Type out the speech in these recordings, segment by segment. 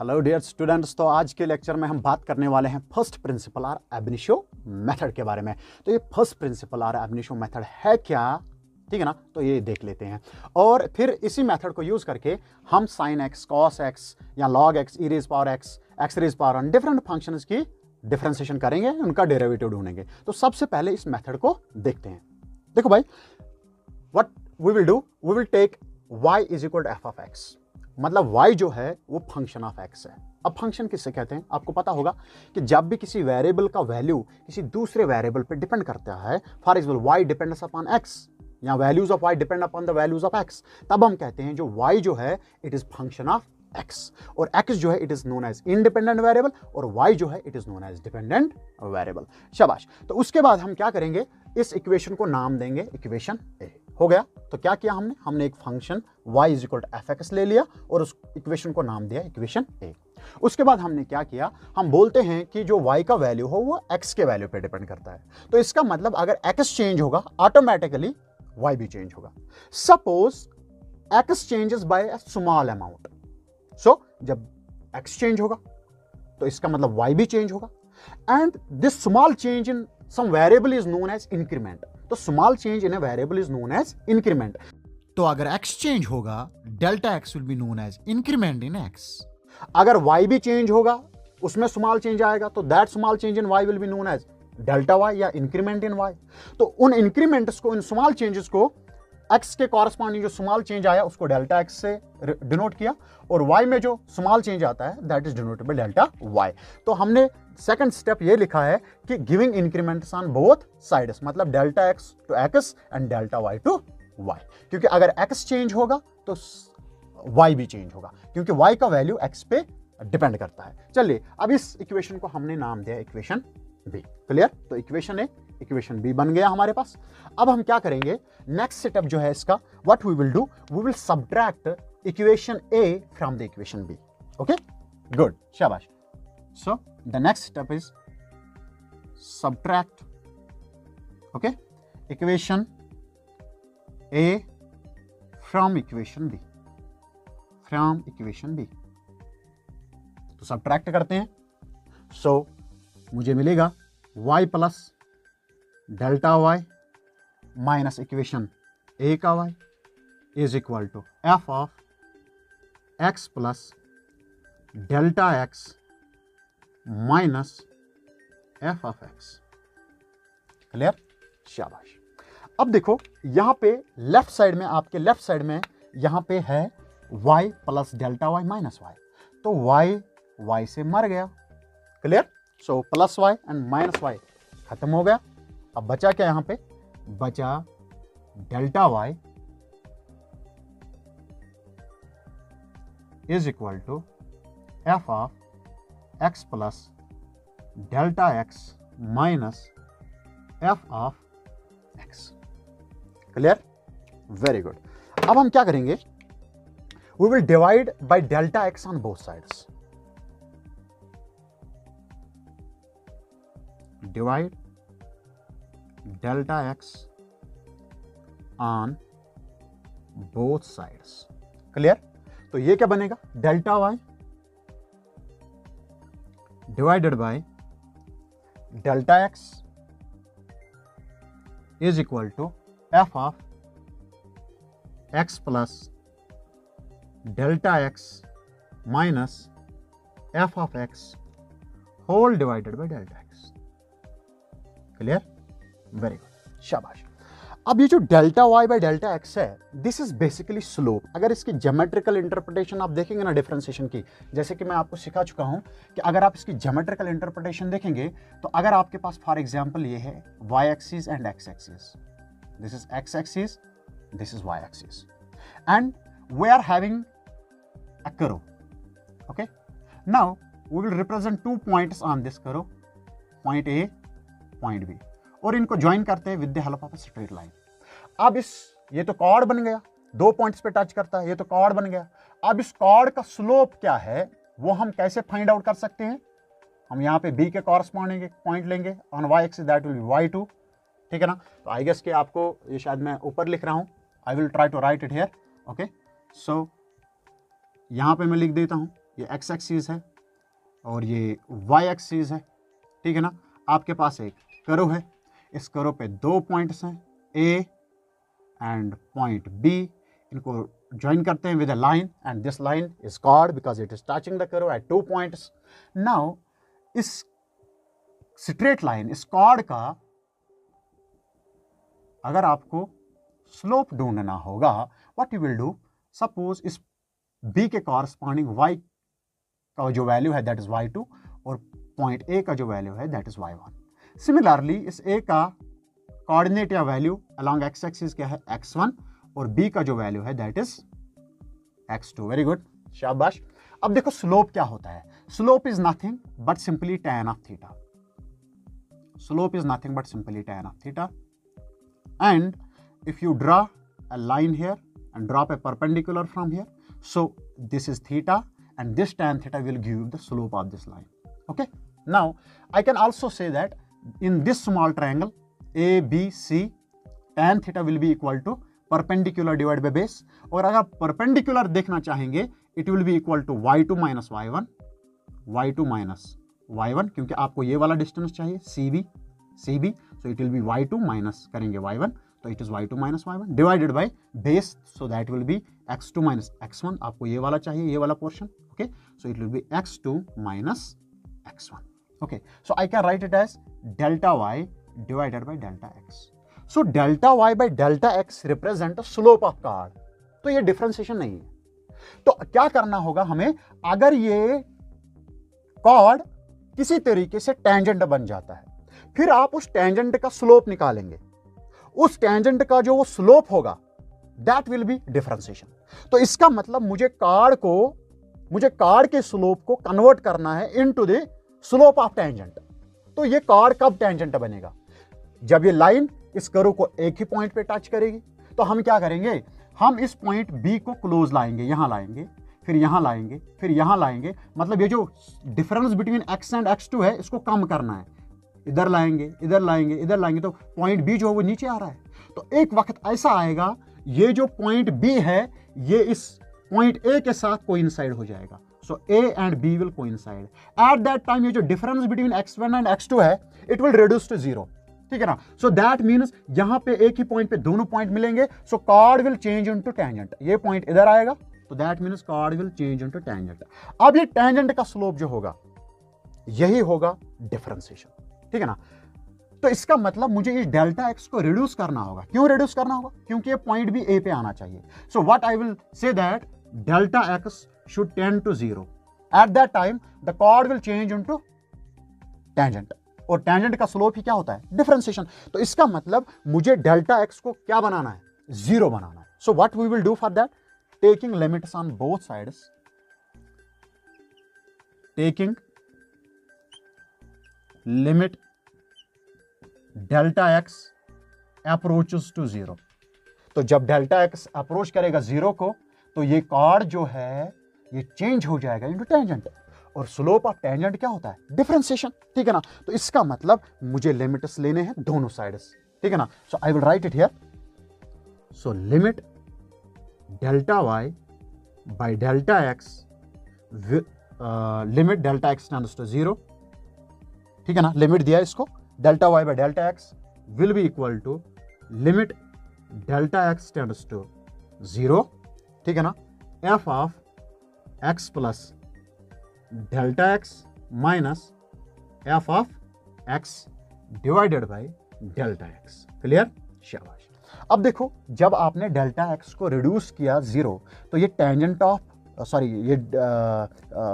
Hello dear students, तो आज के लेक्चर में हम बात करने वाले हैं फर्स्ट प्रिंसिपल और एब इनिशियो मेथड के बारे में। तो ये फर्स्ट प्रिंसिपल और एब इनिशियो मेथड है क्या, ठीक है ना, तो ये देख लेते हैं। और फिर इसी मेथड को यूज करके हम साइन एक्स, कॉस एक्स या log X, E raise power X, X raise power on different functions की डिफरेंशिएशन करेंगे, उनका डेरिवेटिव ढूंढेंगे। तो सबसे पहले इस मेथड को देखते हैं। देखो भाई, what we will do, we will take y is equal to F of X. मतलब y जो है वो फंक्शन ऑफ x है। अब फंक्शन किससे कहते हैं, आपको पता होगा कि जब भी किसी वेरिएबल का वैल्यू किसी दूसरे वेरिएबल पे डिपेंड करता है, for example y depends upon x या values of y depend upon the values of x, तब हम कहते हैं जो y जो है it is function of x, और x जो है it is known as independent variable और y जो है it is known as dependent variable. शाबाश। तो उसके बाद हम क्या करेंगे, इस इक्वेशन को नाम देंगे इक्वेशन a। हो गया। तो क्या किया हमने एक function y is equal to F X ले लिया और उस इक्वेशन को नाम दिया इक्वेशन a। उसके बाद हमने क्या किया, हम बोलते हैं कि जो y का वैल्यू हो वो x के वैल्यू पे डिपेंड करता है। तो इसका मतलब अगर x चेंज होगा ऑटोमेटिकली y भी चेंज होगा। Suppose x changes by a small amount, so जब x चेंज होगा तो इसका मतलब y भी चेंज होगा। And this small change in some variable is known as increment. तो small change in a variable is known as increment. तो अगर x चेंज होगा, delta x will be known as increment in x। अगर y भी change होगा, उसमें small change आएगा, तो that small change in y will be known as delta y या इंक्रीमेंट इन y। तो उन इंक्रीमेंट्स को, इन स्मॉल चेंजेस को x के कॉरस्पॉन्डिंग जो स्मॉल चेंज आया उसको डेल्टा x से डिनोट किया, और y में जो स्मॉल चेंज आता है that is denoted by delta y। तो हमने सेकंड स्टेप ये लिखा है कि giving increments on both sides, मतलब delta x to x and delta y to y। क्योंकि अगर x चेंज होगा तो y भी चेंज होगा, क्योंकि y का वैल्यू x पे डिपेंड करता है। चलिए, अब इस इक्वेशन को हमने नाम दिया इक्वेशन b। क्लियर। तो इक्वेशन ए, इक्वेशन बी बन गया हमारे पास। अब हम क्या करेंगे, नेक्स्ट स्टेप जो है इसका, what we will do, we will subtract equation A from the equation B. Okay, good, शाबाश। So the next step is subtract, okay, equation A from equation B, from equation B. तो subtract करते हैं। सो मुझे मिलेगा y plus delta y minus equation a का y is equal to F of x plus delta x minus F of x। Clear, शाबाश। अब देखो यहां पे लेफ्ट साइड में, आपके लेफ्ट साइड में यहां पे है y plus delta y minus y, तो y से मर गया। Clear. So plus y and minus y खत्म हो गया। अब बचा क्या, यहां पे बचा delta y is equal to F of x plus delta x minus F of x। Clear, very good. अब हम क्या करेंगे, we will divide by delta x on both sides. Divide delta x on both sides. Clear. तो ये क्या बनेगा, delta y divided by delta x is equal to F of x plus delta x minus F of x whole divided by delta x। Clear, very good, शाबाश। अब ये जो delta y bye delta x है, this is basically slope. अगर इसकी geometrical interpretation आप देखेंगे ना डिफरेंशिएशन की, जैसे कि मैं आपको सिखा चुका हूं कि अगर आप इसकी ज्योमेट्रिकल इंटरप्रिटेशन देखेंगे, तो अगर आपके पास फॉर एग्जांपल ये है y axis and x axis, this is x axis, this is y axis, and we are having a curve. Okay, now we will represent two points on this curve, point A, point B, और इनको join करते हैं with the help of a straight line. अब ये तो cord बन गया, दो पॉइंट्स पे टच करता है, ये तो कॉर्ड बन गया। अब इस कॉर्ड का स्लोप क्या है वो हम कैसे फाइंड आउट कर सकते हैं, हम यहाँ पे बी के कॉरस्पॉन्डिंग पॉइंट लेंगे on y axis, that will be y2, ठीक है ना। तो आई गेस कि आपको ये शायद मैं ऊपर लिख रहा हूँ, I will try to write it here. Okay, so यहां पे मैं लिख देता हूं ये x एक्सिस है और ये y एक्सिस है, ठीक है ना। आपके पास एक करो है, इस करो पे 2 पॉइंट्स हैं A एंड पॉइंट B, इनको ज्वाइन करते हैं with a line and this line is chord because it is touching the curve at 2 points. Now इस स्ट्रेट लाइन, इस कॉर्ड का अगर आपको स्लोप ढूंढना होगा, what you will do, suppose इस B के कॉरस्पॉन्डिंग y का जो वैल्यू है दैट इज y2 और पॉइंट A का जो वैल्यू है दैट इज y1। सिमिलरली इस A का कोऑर्डिनेट या वैल्यू अलोंग x एक्सिस क्या है x1 और B का जो वैल्यू है that is x2। Very good, शाबाश। अब देखो स्लोप क्या होता है। Slope is nothing but simply tan of theta. Slope is nothing but simply tan of theta, and if you draw a line here and drop a perpendicular from here, so this is theta and this tan theta will give you the slope of this line. Okay, now I can also say that in this small triangle ABC, tan theta will be equal to perpendicular divided by base, और अगर perpendicular देखना चाहेंगे it will be equal to y2 minus y1, y2 minus y1, क्योंकि आपको ये वाला distance चाहिए CB, so it will be y2 minus करेंगे y1, तो it is y2 minus y1 divided by base, so that will be x2 minus x1, आपको ये वाला चाहिए, ये वाला portion, okay, so it will be x2 minus x1, okay, so I can write it as delta y divided by delta x. So delta y by delta x represent the slope of chord, तो ये differentiation नहीं है। तो क्या करना होगा हमें, अगर ये chord किसी तरीके से टेंजेंट बन जाता है, फिर आप उस टेंजेंट का स्लोप निकालेंगे, उस टेंजेंट का जो वो स्लोप होगा दैट विल बी डिफरेंशिएशन। तो इसका मतलब मुझे कार्ड के स्लोप को कन्वर्ट करना है into the slope of tangent. तो ये कार्ड कब टेंजेंट बनेगा, जब ये लाइन इस कर्व को एक ही पॉइंट पे टच करेगी। तो हम क्या करेंगे, हम इस पॉइंट बी को क्लोज लाएंगे, यहां लाएंगे, फिर यहां लाएंगे, फिर यहां लाएंगे, मतलब ये जो difference between x and x2 है इसको कम करना है, इधर लाएंगे, इधर लाएंगे, इधर लाएंगे, तो पॉइंट बी जो है वो नीचे आ रहा है। तो एक वक्त ऐसा आएगा ये जो पॉइंट बी है ये इस पॉइंट ए के साथ कोइंसाइड हो जाएगा, so A and B will coincide. At that time ये जो difference between x1 and x2 है इट विल रिड्यूस टू 0, ठीक है ना। सो दैट मीन्स यहां पे एक ही पॉइंट पे दोनों पॉइंट मिलेंगे, so chord will change into tangent. ये पॉइंट इधर आएगा तो that means chord will change into tangent. अब ये टेंजेंट का स्लोप जो होगा यही होगा डिफरेंशिएशन, ठीक है ना। तो इसका मतलब मुझे इस डेल्टा एक्स को रिड्यूस करना होगा। क्यों रिड्यूस करना होगा, क्योंकि ये पॉइंट भी ए पे आना चाहिए। So what I will say that delta x should tend to 0। At that time the chord will change into tangent, और टेंजेंट का स्लोप ही क्या होता है, डिफरेंशिएशन। तो इसका मतलब मुझे डेल्टा एक्स को क्या बनाना है, 0 बनाना है। So what we will do for that, taking limits on both sides, taking limit delta x approaches to 0। तो जब डेल्टा एक्स अप्रोच करेगा 0 को तो ये कॉर्ड जो है ये चेंज हो जाएगा इनटू टेंजेंट, और स्लोप ऑफ टेंजेंट क्या होता है, डिफरेंशिएशन, ठीक है ना। तो इसका मतलब मुझे लिमिट्स लेने हैं दोनों साइड्स, ठीक है ना। So I will write it here, so limit delta Y by delta X, limit delta x tends to 0, ठीक है ना, लिमिट दिया इसको, delta Y by delta X will be equal to limit delta x tends to 0, ठीक है ना, F of X plus delta X minus F of X divided by delta X. Clear, शाबाश। अब देखो जब आपने डेल्टा एक्स को reduce किया 0 तो ये टेंजेंट ऑफ ये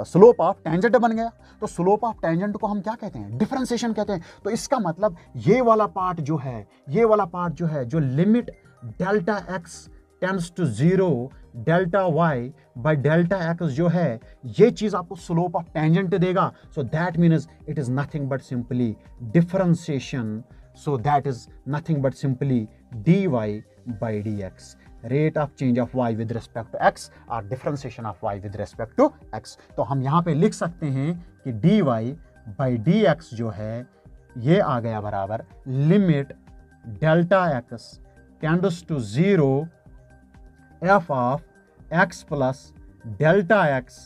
स्लोप ऑफ टेंजेंट बन गया। तो स्लोप ऑफ टेंजेंट को हम क्या कहते हैं, डिफरेंशिएशन कहते हैं। तो इसका मतलब ये वाला पार्ट जो है, ये वाला पार्ट जो है, जो limit delta x tends to 0 delta Y by delta x जो है, ये चीज आपको स्लोप ऑफ टेंजेंट देगा। So that means it is nothing but simply differentiation. So that is nothing but simply dy by dx, rate of change of y with respect to x or differentiation of y with respect to x। तो हम यहाँ पे लिख सकते हैं कि dy by dx जो है ये आ गया बराबर limit delta x tends to 0 f of x plus delta x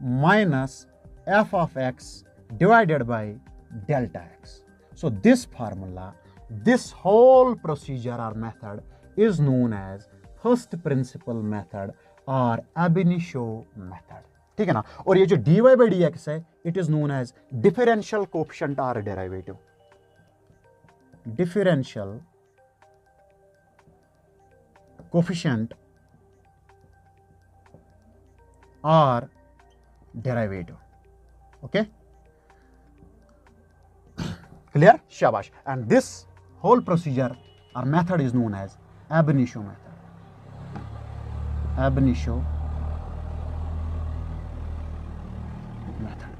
minus f of x divided by delta x. So this formula, this whole procedure or method is known as first principle method or ab initio method. ठीक है ना. और ये जो dy by dx है, it is known as differential coefficient or derivative. Differential coefficient or derivative. Okay, clear? Shabash. And this whole procedure or method is known as ab initio method. Ab initio method.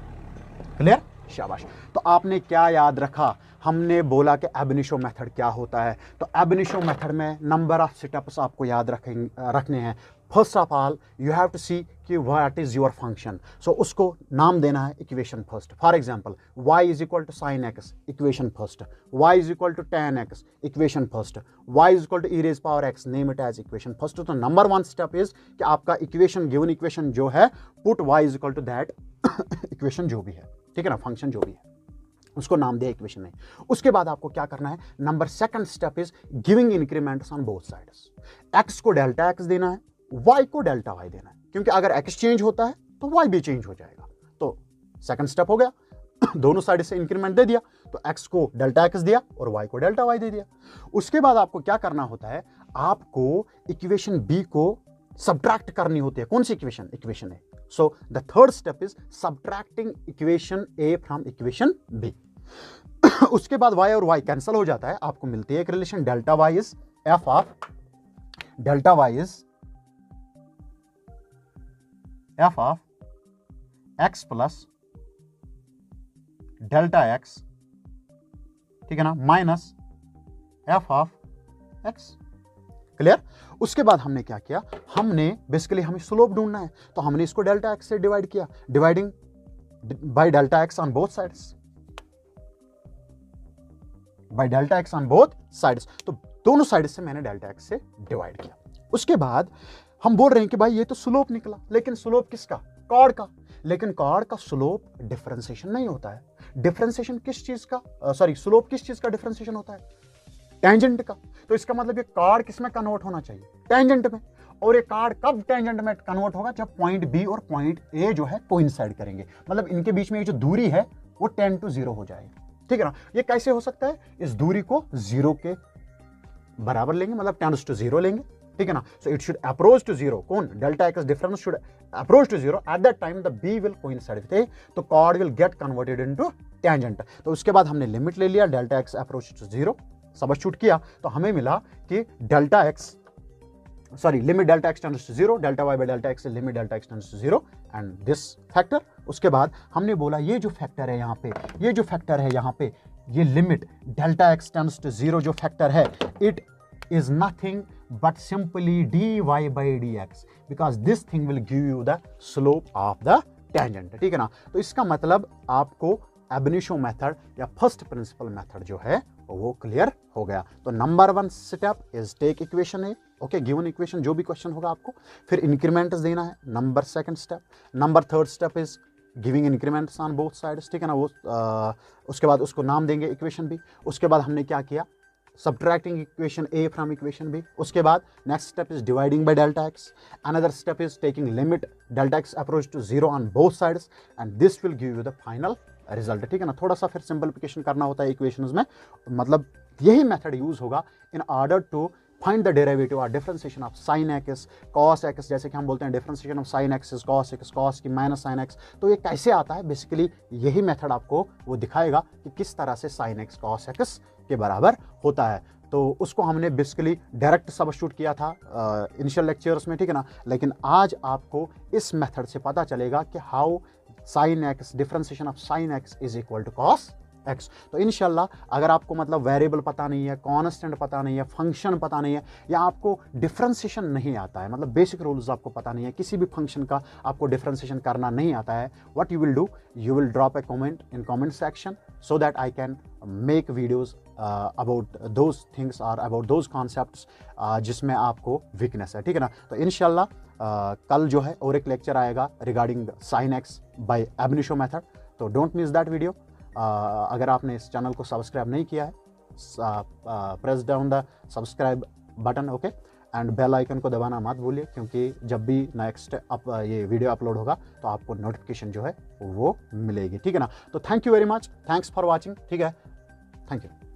Clear? शाबाश. तो आपने क्या याद रखा? हमने बोला कि ab initio method क्या होता है. तो ab initio मेथड में नंबर ऑफ स्टेप्स आपको याद रखने हैं. First of all you have to see कि what is your function. So उसको नाम देना है equation first. For example y is equal to sine X, equation first. y is equal to tan x, equation first. y is equal to e raise power x, name it as equation first. तो number one step is कि आपका equation, given equation जो है, put y is equal to that equation जो भी है, ठीक है ना, फंक्शन जो भी है, उसको नाम दे इक्वेशन में. उसके बाद आपको क्या करना है, number second step is giving increments on both sides. x को डेल्टा x देना है, y को डेल्टा y देना है, क्योंकि अगर x चेंज होता है तो y भी चेंज हो जाएगा. तो सेकंड स्टेप हो गया, दोनों साइड से इंक्रीमेंट दे दिया, तो x को डेल्टा x दिया और y को डेल्टा y दे दिया. उसके बाद आपको क्या करना होता है, आपको इक्वेशन b को सब्ट्रैक्ट करनी होती है. कौन सी equation? Equation a. So the third step is subtracting equation a from equation b. उसके बाद y और y कैंसिल हो जाता है, आपको मिलती है एक relation delta y is f of delta y is f of x plus delta x, ठीक है ना, minus f of x. Clear? उसके बाद हमने क्या किया, हमने बेसिकली हमें स्लोप ढूंढना है, तो हमने इसको डेल्टा x से डिवाइड किया, dividing by delta x on both sides, bye delta x on both sides. तो दोनों साइड से मैंने डेल्टा x से डिवाइड किया. उसके बाद हम बोल रहे हैं कि भाई ये तो स्लोप निकला, लेकिन स्लोप किसका? कॉर्ड का. लेकिन कॉर्ड का स्लोप डिफरेंशिएशन नहीं होता है. डिफरेंशिएशन किस चीज का, सॉरी, स्लोप किस चीज का डिफरेंशिएशन होता है? टेंजेंट का. तो इसका मतलब ये कॉर्ड किस में कन्वर्ट होना चाहिए? टेंजेंट में. और ये कॉर्ड कब टेंजेंट में कन्वर्ट होगा? जब पॉइंट बी और पॉइंट ए जो है कोइंसाइड करेंगे, मतलब इनके बीच में ये जो दूरी है वो 10 to 0 हो जाएगी, ठीक है ना. ये कैसे हो सकता है? इस दूरी को 0 के बराबर लेंगे, मतलब 10 to 0 लेंगे, ठीक है ना. So it should approach to 0. कौन? Delta X difference should approach to 0. At that time the B will coincide with A, तो chord will get converted into tangent. तो उसके बाद हमने लिमिट ले लिया, delta X approach to 0, substitute किया, तो हमें मिला कि delta X, sorry, limit delta x tends to 0, delta Y by delta X, limit delta x tends to 0 and this factor. उसके बाद हमने बोला ये जो फैक्टर है यहाँ पे, ये जो फैक्टर है यहाँ पे, ये limit delta x tends to 0 जो फैक्टर है, it is nothing but simply dy by dx, because this thing will give you the slope of the tangent, ठीक है ना. तो इसका मतलब आपको ab initio मेथड या फर्स्ट प्रिंसिपल मेथड जो है वो क्लियर हो गया. तो number one step is take equation A, okay, given equation जो भी क्वेश्चन होगा आपको, फिर इंक्रीमेंट्स देना है, number second step. Number third step is giving increments on both sides, ठीक है ना. वो उसके बाद उसको नाम देंगे इक्वेशन बी. उसके बाद हमने क्या किया, subtracting equation A from equation B. उसके बाद next step is dividing by delta x. Another step is taking limit delta x approach to 0 on both sides and this will give you the final result, ठीक है ना. थोड़ा सा फिर simplification करना होता है इक्वेशंस में, मतलब यही मेथड यूज होगा in order to find the derivative और differentiation of sine X cos X. जैसे कि हम बोलते हैं differentiation of sine x is cos X, cos की माइनस साइन एक्स. तो ये कैसे आता है, बेसिकली यही मेथड आपको वो दिखाएगा कि किस तरह से साइन एक्स कॉस एक्स के बराबर होता है. तो उसको हमने बेसिकली डायरेक्ट सबस्टिट्यूट किया था इनिशियल लेक्चर्स में, ठीक है ना. लेकिन आज आपको इस मेथड से पता चलेगा कि how sine x, differentiation of sine x is equal to cos x. तो इंशाल्लाह अगर आपको मतलब वेरिएबल पता नहीं है, कांस्टेंट पता नहीं है, फंक्शन पता नहीं है, या आपको डिफरेंशिएशन नहीं आता है, मतलब बेसिक रूल्स आपको पता नहीं है, किसी भी फंक्शन का आपको डिफरेंशिएशन करना नहीं आता है, what you will do, you will drop A comment in comment section so that I can make videos about those things or about those concepts जिसमें आपको वीकनेस है, ठीक है ना. तो इंशाल्लाह कल जो है और एक लेक्चर आएगा regarding sine x by ab initio method, तो डोंट मिस दैट वीडियो। अगर आपने इस चैनल को सब्सक्राइब नहीं किया है, press down the subscribe button, okay, and bell icon को दबाना मत भूलिए, क्योंकि जब भी नेक्स्ट ये वीडियो अपलोड होगा तो आपको नोटिफिकेशन जो है वो मिलेगी, ठीक है ना। तो thank you very much, thanks for watching, ठीक है, थैंक यू।